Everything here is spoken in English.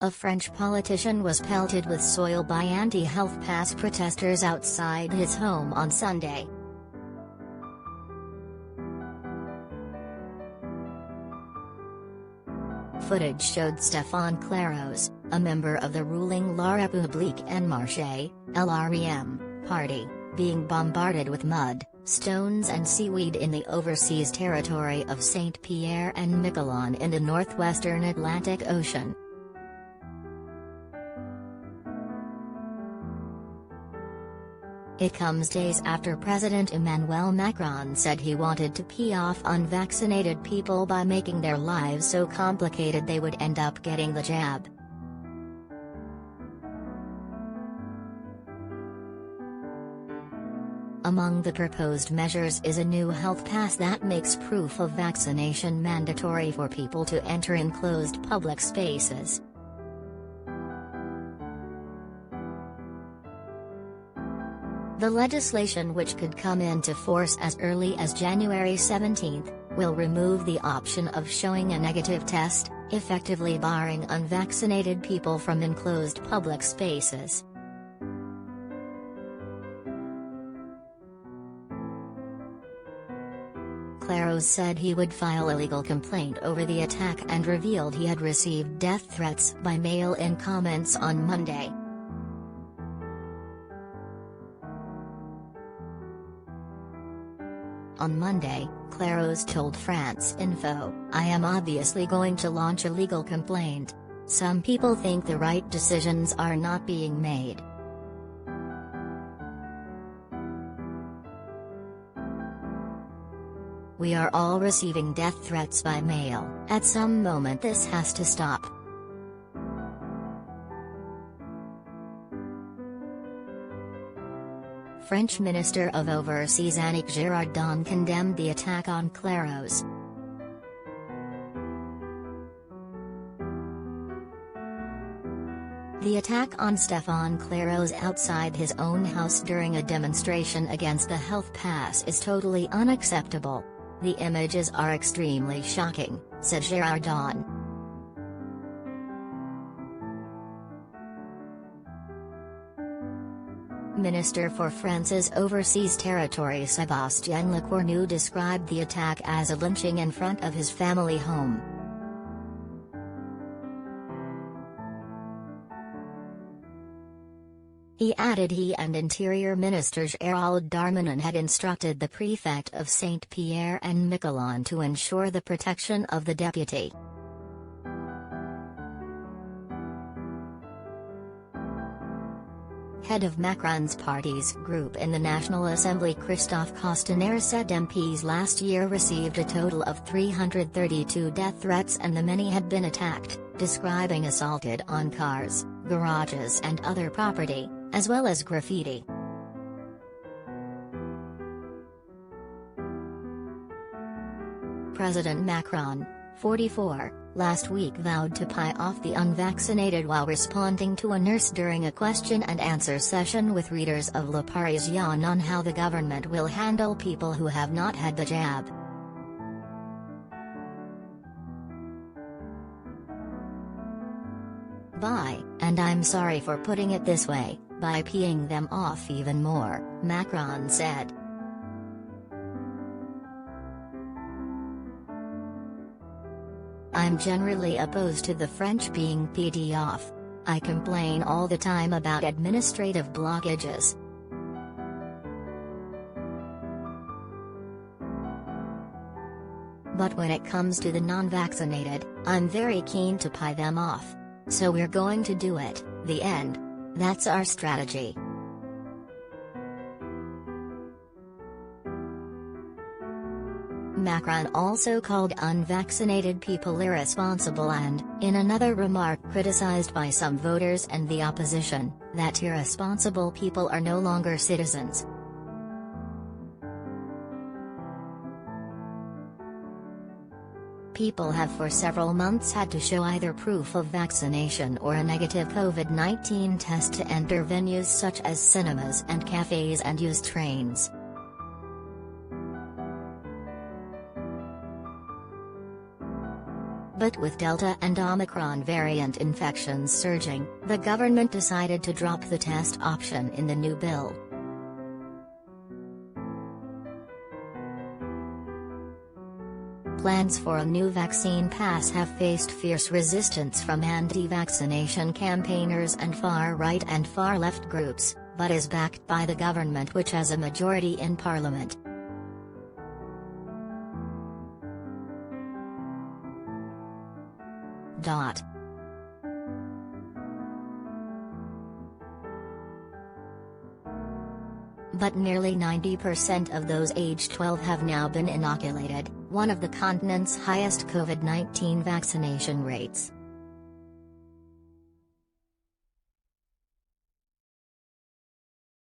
A French politician was pelted with soil by anti-health pass protesters outside his home on Sunday. Footage showed Stephane Claireaux, a member of the ruling La République and Marche (LREM) party, being bombarded with mud, stones and seaweed in the overseas territory of Saint Pierre and Miquelon in the northwestern Atlantic Ocean. It comes days after President Emmanuel Macron said he wanted to pee off unvaccinated people by making their lives so complicated they would end up getting the jab. Among the proposed measures is a new health pass that makes proof of vaccination mandatory for people to enter enclosed public spaces. The legislation, which could come into force as early as January 17, will remove the option of showing a negative test, effectively barring unvaccinated people from enclosed public spaces. Claireaux said he would file a legal complaint over the attack and revealed he had received death threats by mail in comments on Monday. On Monday, Claireaux told France Info, "I am obviously going to launch a legal complaint. Some people think the right decisions are not being made. We are all receiving death threats by mail. At some moment this has to stop." French Minister of Overseas Annick Girardin condemned the attack on Claireaux. The attack on Stephane Claireaux outside his own house during a demonstration against the health pass is totally unacceptable. "The images are extremely shocking," said Girardin. Minister for France's overseas territory Sébastien Lecornu described the attack as a lynching in front of his family home. He added he and Interior Minister Gérald Darmanin had instructed the prefect of Saint Pierre and Miquelon to ensure the protection of the deputy. Head of Macron's party's group in the National Assembly Christophe Castaner said MPs last year received a total of 332 death threats and the many had been attacked, describing assaulted on cars, garages and other property, as well as graffiti. President Macron, 44, last week vowed to pie off the unvaccinated while responding to a nurse during a question-and-answer session with readers of Le Parisien on how the government will handle people who have not had the jab. And I'm sorry for putting it this way, by peeing them off even more, Macron said. "I'm generally opposed to the French being peed off. I complain all the time about administrative blockages. But when it comes to the non-vaccinated, I'm very keen to pie them off. So we're going to do it, the end. That's our strategy." Macron also called unvaccinated people irresponsible and, in another remark criticized by some voters and the opposition, that irresponsible people are no longer citizens. People have for several months had to show either proof of vaccination or a negative COVID-19 test to enter venues such as cinemas and cafes and use trains. But with Delta and Omicron variant infections surging, the government decided to drop the test option in the new bill. Plans for a new vaccine pass have faced fierce resistance from anti-vaccination campaigners and far-right and far-left groups, but is backed by the government, which has a majority in parliament. But nearly 90% of those aged 12 have now been inoculated, one of the continent's highest COVID-19 vaccination rates.